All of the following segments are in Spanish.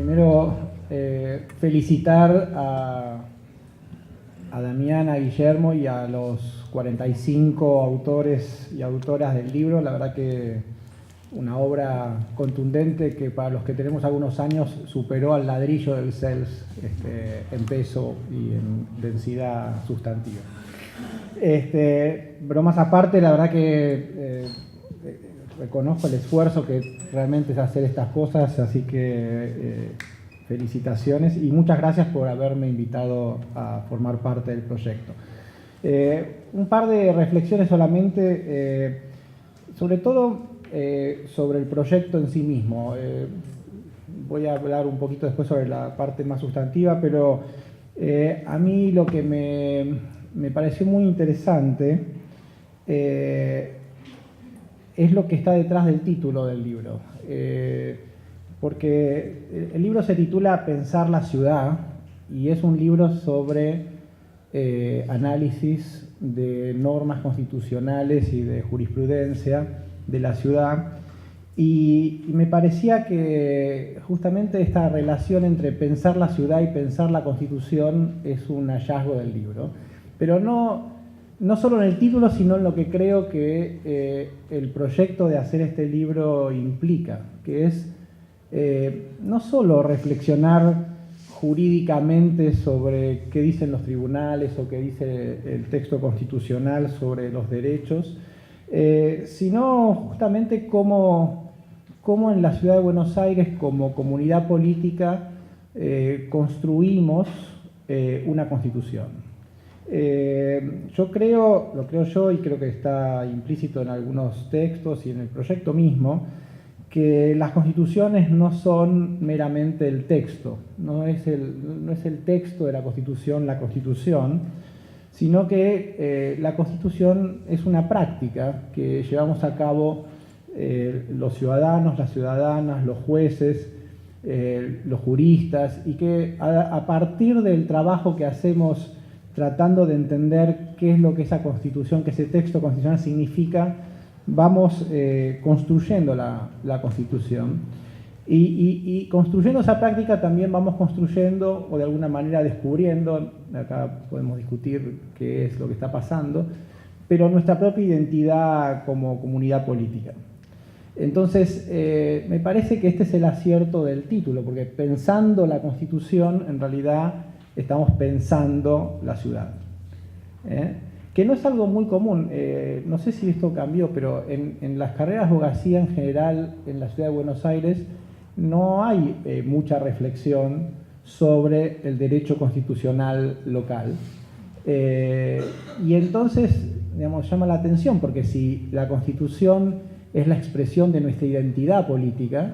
primero felicitar a Damián, a Guillermo y a los 45 autores y autoras del libro. La verdad que una obra contundente que para los que tenemos algunos años superó al ladrillo del CELS en peso y en densidad sustantiva. Bromas aparte, la verdad que reconozco el esfuerzo que realmente es hacer estas cosas, así que felicitaciones y muchas gracias por haberme invitado a formar parte del proyecto. Un par de reflexiones solamente, sobre todo sobre el proyecto en sí mismo. Voy a hablar un poquito después sobre la parte más sustantiva, pero a mí lo que me pareció muy interesante es lo que está detrás del título del libro. Porque el libro se titula Pensar la ciudad y es un libro sobre análisis de normas constitucionales y de jurisprudencia de la ciudad. Y me parecía que justamente esta relación entre pensar la ciudad y pensar la Constitución es un hallazgo del libro. Pero no solo en el título, sino en lo que creo que el proyecto de hacer este libro implica, que es no solo reflexionar jurídicamente sobre qué dicen los tribunales o qué dice el texto constitucional sobre los derechos, sino justamente cómo en la ciudad de Buenos Aires, como comunidad política, construimos una constitución. Lo creo yo y creo que está implícito en algunos textos y en el proyecto mismo, que las constituciones no son meramente el texto, no es el texto de la Constitución, sino que la Constitución es una práctica que llevamos a cabo los ciudadanos, las ciudadanas, los jueces, los juristas, y que a partir del trabajo que hacemos tratando de entender qué es lo que esa Constitución, que ese texto constitucional significa, vamos construyendo la Constitución. Y construyendo esa práctica también vamos construyendo, o de alguna manera descubriendo, acá podemos discutir qué es lo que está pasando, pero nuestra propia identidad como comunidad política. Entonces, me parece que este es el acierto del título, porque pensando la Constitución, en realidad estamos pensando la ciudad. Que no es algo muy común, no sé si esto cambió, pero en las carreras de abogacía en general en la ciudad de Buenos Aires no hay mucha reflexión sobre el derecho constitucional local. Y entonces, digamos, llama la atención, porque si la Constitución es la expresión de nuestra identidad política,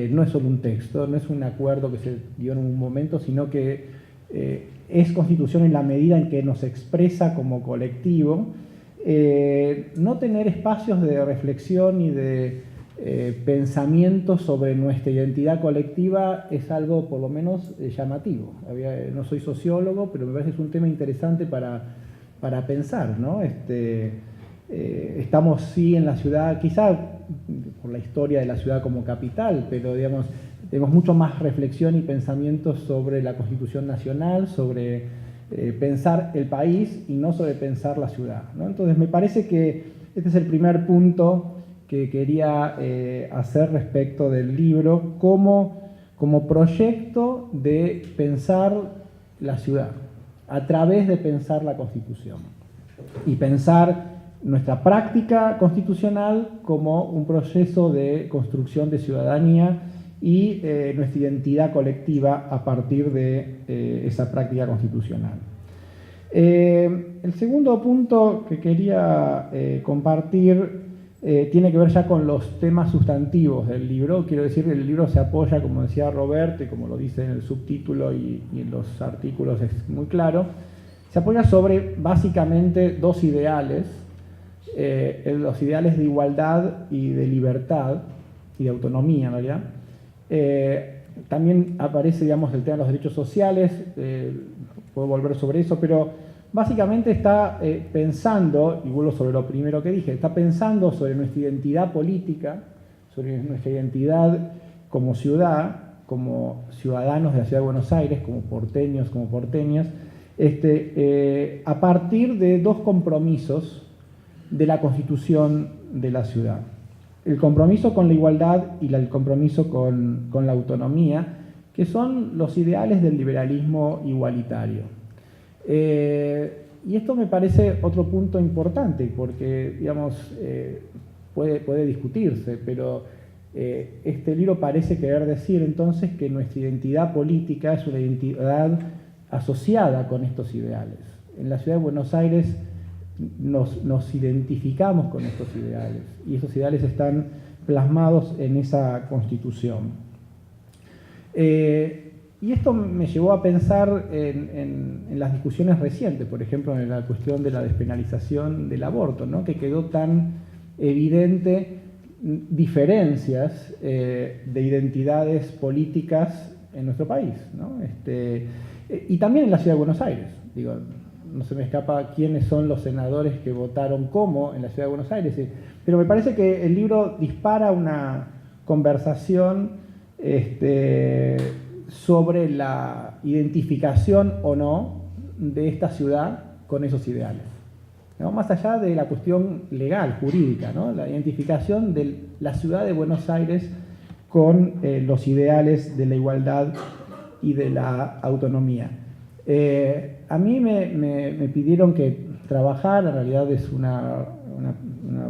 no es solo un texto, no es un acuerdo que se dio en un momento, sino que es Constitución en la medida en que nos expresa como colectivo. No tener espacios de reflexión y de pensamiento sobre nuestra identidad colectiva es algo por lo menos llamativo. No soy sociólogo, pero me parece que es un tema interesante para pensar, ¿no? Estamos sí en la ciudad, quizá por la historia de la ciudad como capital, pero digamos, tenemos mucho más reflexión y pensamiento sobre la Constitución Nacional, sobre pensar el país y no sobre pensar la ciudad, ¿no? Entonces me parece que este es el primer punto que quería hacer respecto del libro como proyecto de pensar la ciudad a través de pensar la Constitución y pensar nuestra práctica constitucional como un proceso de construcción de ciudadanía y nuestra identidad colectiva a partir de esa práctica constitucional. El segundo punto que quería compartir tiene que ver ya con los temas sustantivos del libro. Quiero decir que el libro se apoya, como decía Roberto, y como lo dice en el subtítulo y en los artículos es muy claro, se apoya sobre básicamente dos ideales, los ideales de igualdad y de libertad y de autonomía en realidad. También aparece, digamos, el tema de los derechos sociales, puedo volver sobre eso, pero básicamente está pensando, y vuelvo sobre lo primero que dije, está pensando sobre nuestra identidad política, sobre nuestra identidad como ciudad, como ciudadanos de la Ciudad de Buenos Aires, como porteños, como porteñas, a partir de dos compromisos de la Constitución de la ciudad. El compromiso con la igualdad y el compromiso con la autonomía, que son los ideales del liberalismo igualitario. Y esto me parece otro punto importante, porque, digamos, puede discutirse, pero este libro parece querer decir entonces que nuestra identidad política es una identidad asociada con estos ideales. En la Ciudad de Buenos Aires nos identificamos con estos ideales, y esos ideales están plasmados en esa Constitución. Y esto me llevó a pensar en las discusiones recientes, por ejemplo, en la cuestión de la despenalización del aborto, ¿no? Que quedó tan evidente diferencias de identidades políticas en nuestro país, ¿no? Y también en la Ciudad de Buenos Aires. Digo, no se me escapa quiénes son los senadores que votaron cómo en la Ciudad de Buenos Aires, pero me parece que el libro dispara una conversación sobre la identificación o no de esta ciudad con esos ideales, ¿no? Más allá de la cuestión legal, jurídica, ¿no? La identificación de la Ciudad de Buenos Aires con los ideales de la igualdad y de la autonomía. A mí me pidieron que trabajara, en realidad es una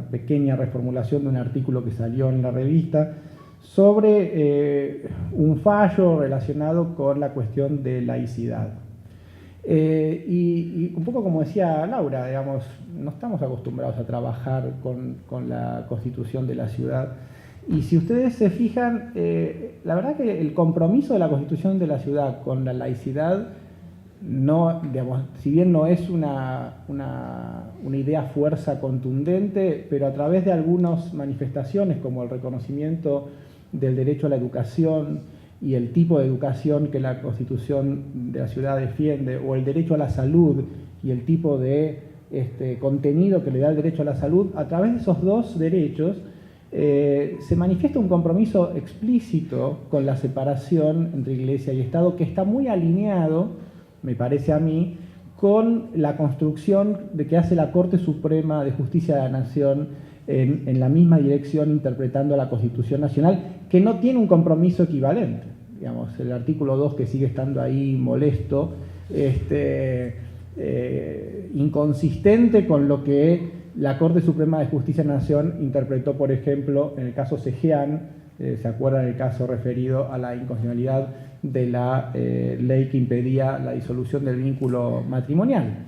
pequeña reformulación de un artículo que salió en la revista, sobre un fallo relacionado con la cuestión de laicidad. Y un poco como decía Laura, digamos, no estamos acostumbrados a trabajar con la Constitución de la ciudad. Y si ustedes se fijan, la verdad que el compromiso de la Constitución de la ciudad con la laicidad, no, digamos, si bien no es una idea fuerza contundente, pero a través de algunas manifestaciones como el reconocimiento del derecho a la educación y el tipo de educación que la Constitución de la ciudad defiende, o el derecho a la salud y el tipo de contenido que le da el derecho a la salud, a través de esos dos derechos se manifiesta un compromiso explícito con la separación entre Iglesia y Estado, que está muy alineado, me parece a mí, con la construcción de que hace la Corte Suprema de Justicia de la Nación en la misma dirección, interpretando la Constitución Nacional, que no tiene un compromiso equivalente. Digamos, el artículo 2, que sigue estando ahí molesto, inconsistente con lo que la Corte Suprema de Justicia de la Nación interpretó, por ejemplo, en el caso Cejean. ¿Se acuerdan el caso referido a la inconstitucionalidad de la ley que impedía la disolución del vínculo matrimonial?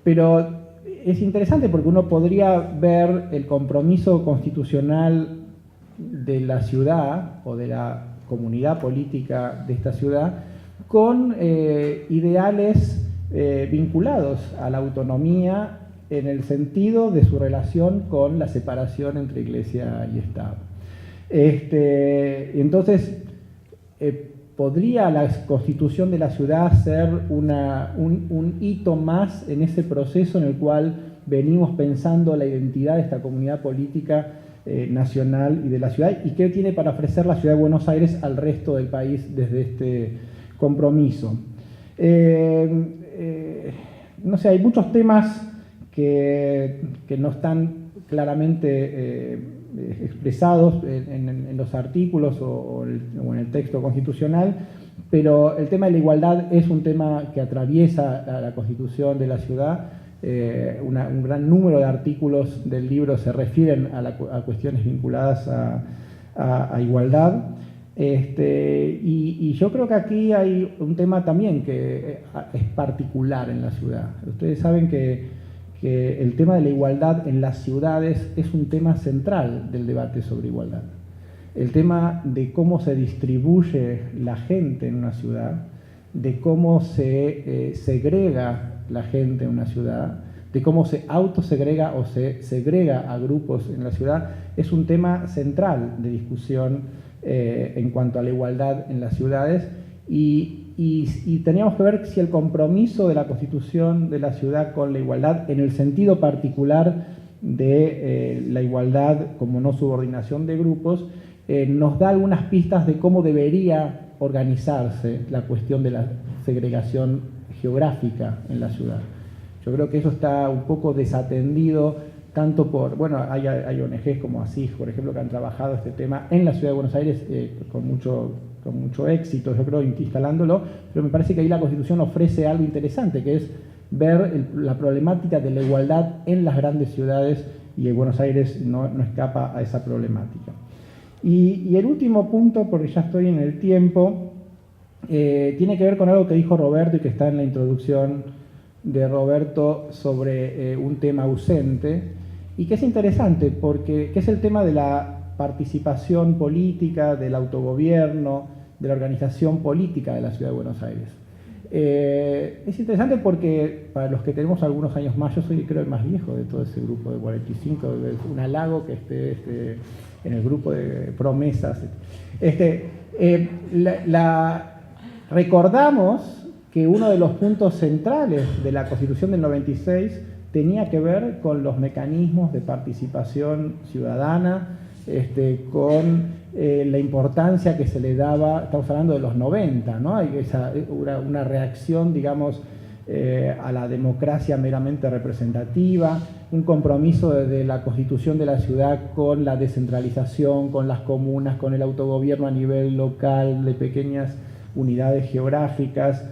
Pero es interesante porque uno podría ver el compromiso constitucional de la ciudad o de la comunidad política de esta ciudad con ideales vinculados a la autonomía en el sentido de su relación con la separación entre Iglesia y Estado. Entonces, ¿podría la Constitución de la ciudad ser un hito más en ese proceso en el cual venimos pensando la identidad de esta comunidad política nacional y de la ciudad? ¿Y qué tiene para ofrecer la Ciudad de Buenos Aires al resto del país desde este compromiso? No sé, hay muchos temas que no están claramente expresados en los artículos o en el texto constitucional, pero el tema de la igualdad es un tema que atraviesa a la Constitución de la ciudad. Un gran número de artículos del libro se refieren a cuestiones vinculadas a igualdad. Y yo creo que aquí hay un tema también que es particular en la ciudad. Ustedes saben que el tema de la igualdad en las ciudades es un tema central del debate sobre igualdad. El tema de cómo se distribuye la gente en una ciudad, de cómo se segrega la gente en una ciudad, de cómo se autosegrega o se segrega a grupos en la ciudad, es un tema central de discusión en cuanto a la igualdad en las ciudades, y teníamos que ver si el compromiso de la Constitución de la ciudad con la igualdad, en el sentido particular de la igualdad como no subordinación de grupos, nos da algunas pistas de cómo debería organizarse la cuestión de la segregación geográfica en la ciudad. Yo creo que eso está un poco desatendido, tanto por, bueno, hay ONGs como ASIG, por ejemplo, que han trabajado este tema en la ciudad de Buenos Aires con mucho éxito, yo creo, instalándolo, pero me parece que ahí la Constitución ofrece algo interesante, que es ver la problemática de la igualdad en las grandes ciudades, y Buenos Aires no escapa a esa problemática. Y el último punto, porque ya estoy en el tiempo, tiene que ver con algo que dijo Roberto y que está en la introducción de Roberto sobre un tema ausente, y que es interesante porque es el tema de la participación política, del autogobierno, de la organización política de la Ciudad de Buenos Aires. Es interesante porque para los que tenemos algunos años más, yo soy creo el más viejo de todo ese grupo de 45, es un halago que esté en el grupo de promesas. Recordamos que uno de los puntos centrales de la Constitución del 96 tenía que ver con los mecanismos de participación ciudadana, con la importancia que se le daba, estamos hablando de los 90, ¿no? Hay una reacción, digamos, a la democracia meramente representativa, un compromiso de la Constitución de la ciudad con la descentralización, con las comunas, con el autogobierno a nivel local de pequeñas unidades geográficas,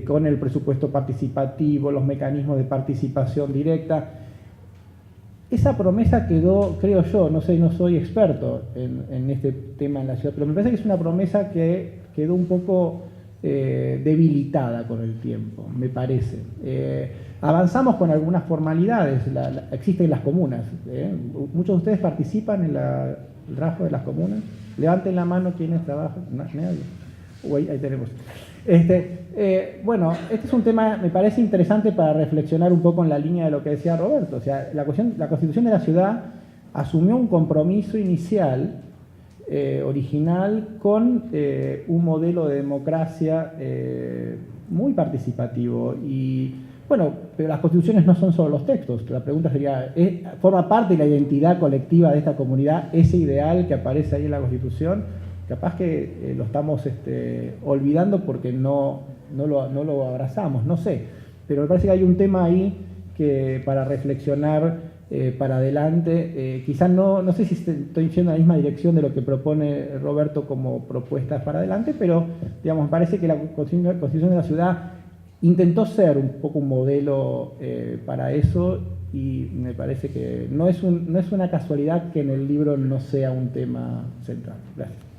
con el presupuesto participativo, los mecanismos de participación directa. Esa promesa quedó, creo yo, no sé, no soy experto en este tema en la ciudad, pero me parece que es una promesa que quedó un poco debilitada con el tiempo, me parece. Avanzamos con algunas formalidades, existen las comunas. Muchos de ustedes participan en el rasgo de las comunas. Levanten la mano quienes trabajan. Nadie. Ahí tenemos. Bueno, este es un tema, me parece interesante para reflexionar un poco en la línea de lo que decía Roberto. O sea, la Constitución de la ciudad asumió un compromiso inicial, original, con un modelo de democracia muy participativo. Y bueno, pero las constituciones no son solo los textos. La pregunta sería, ¿forma parte de la identidad colectiva de esta comunidad ese ideal que aparece ahí en la Constitución? Capaz que lo estamos olvidando porque no lo abrazamos, no sé. Pero me parece que hay un tema ahí que para reflexionar para adelante. Quizás no sé si estoy yendo en la misma dirección de lo que propone Roberto como propuestas para adelante, pero digamos, me parece que la Constitución de la ciudad intentó ser un poco un modelo para eso, y me parece que no es una casualidad que en el libro no sea un tema central. Gracias.